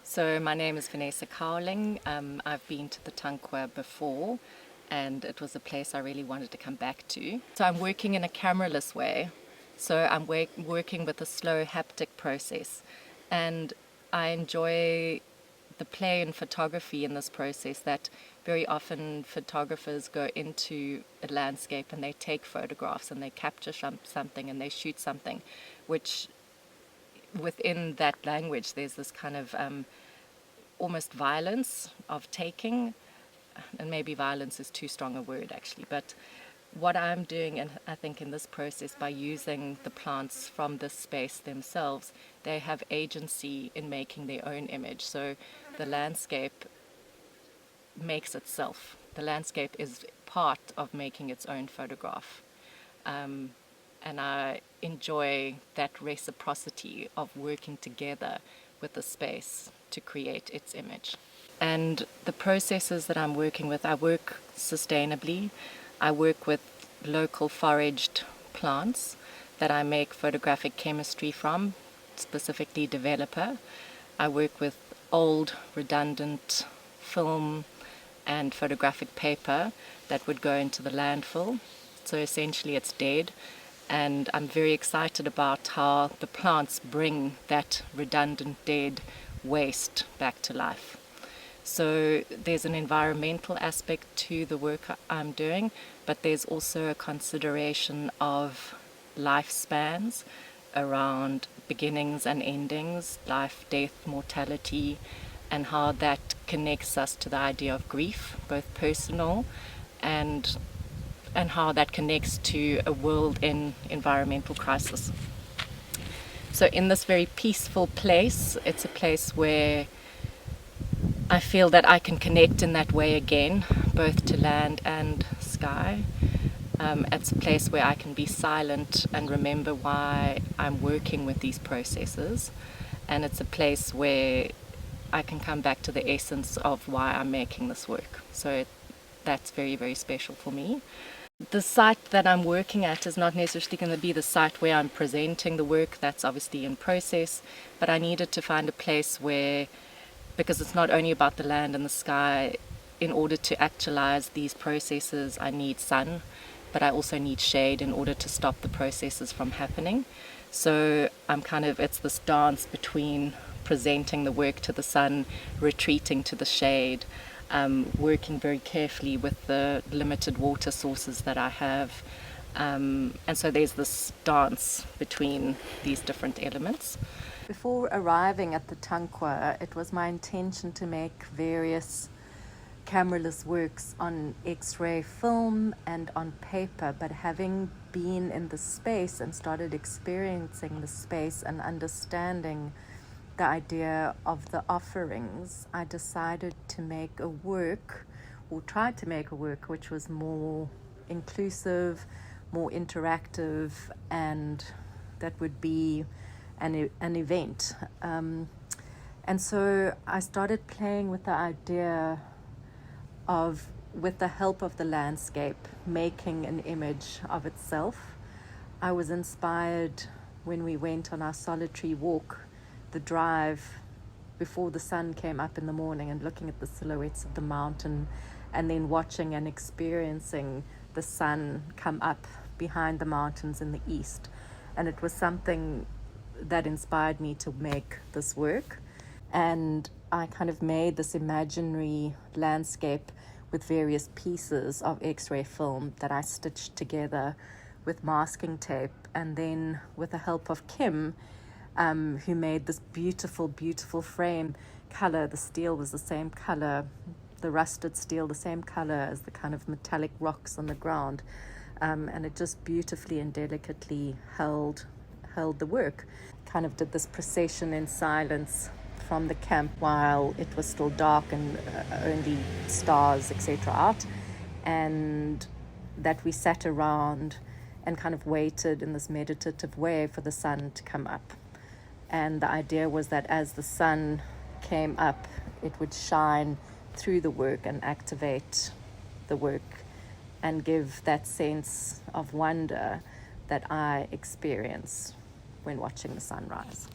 So my name is Vanessa Cowling. I've been to the Tankwa before, and it was a place I really wanted to come back to. So I'm working in a cameraless way. So I'm working with a slow haptic process, and I enjoy the play in photography in this process that very often photographers go into a landscape and they take photographs and they capture something and they shoot something, which within that language there's this kind of almost violence of taking, and maybe violence is too strong a word actually, but what I'm doing, and I think in this process, by using the plants from this space themselves, they have agency in making their own image. So the landscape makes itself. The landscape is part of making its own photograph. And I enjoy that reciprocity of working together with the space to create its image. And the processes that I'm working with, I work sustainably. I work with local foraged plants that I make photographic chemistry from, specifically developer. I work with old redundant film and photographic paper that would go into the landfill. So essentially it's dead. And I'm very excited about how the plants bring that redundant dead waste back to life. So there's an environmental aspect to the work I'm doing, but there's also a consideration of lifespans around beginnings and endings, life, death, mortality, and how that connects us to the idea of grief, both personal and how that connects to a world in environmental crisis. So in this very peaceful place, it's a place where I feel that I can connect in that way again, both to land and sky. It's a place where I can be silent and remember why I'm working with these processes. And it's a place where I can come back to the essence of why I'm making this work. So that's very, very special for me. The site that I'm working at is not necessarily going to be the site where I'm presenting the work. That's obviously in process, but I needed to find a place where, because it's not only about the land and the sky, in order to actualize these processes I need sun, but I also need shade in order to stop the processes from happening. So it's this dance between presenting the work to the sun, retreating to the shade, working very carefully with the limited water sources that I have. And so there's this dance between these different elements. Before arriving at the Tankwa, it was my intention to make various cameraless works on X-ray film and on paper, but having been in the space and started experiencing the space and understanding the idea of the offerings, I decided to make a work, or tried to make a work, which was more inclusive, more interactive, and that would be an event. And so I started playing with the idea of, with the help of the landscape, making an image of itself. I was inspired when we went on our solitary walk, the drive before the sun came up in the morning, and looking at the silhouettes of the mountain, and then watching and experiencing the sun come up behind the mountains in the east. And it was something that inspired me to make this work. And I kind of made this imaginary landscape with various pieces of X-ray film that I stitched together with masking tape, and then with the help of Kim, who made this beautiful, beautiful frame. Color, the steel was the same color, the rusted steel, the same color as the kind of metallic rocks on the ground. And it just beautifully and delicately held the work. Kind of did this procession in silence from the camp while it was still dark and only stars, etc. out, and that we sat around and kind of waited in this meditative way for the sun to come up. And the idea was that as the sun came up, it would shine through the work and activate the work and give that sense of wonder that I experience when watching the sunrise.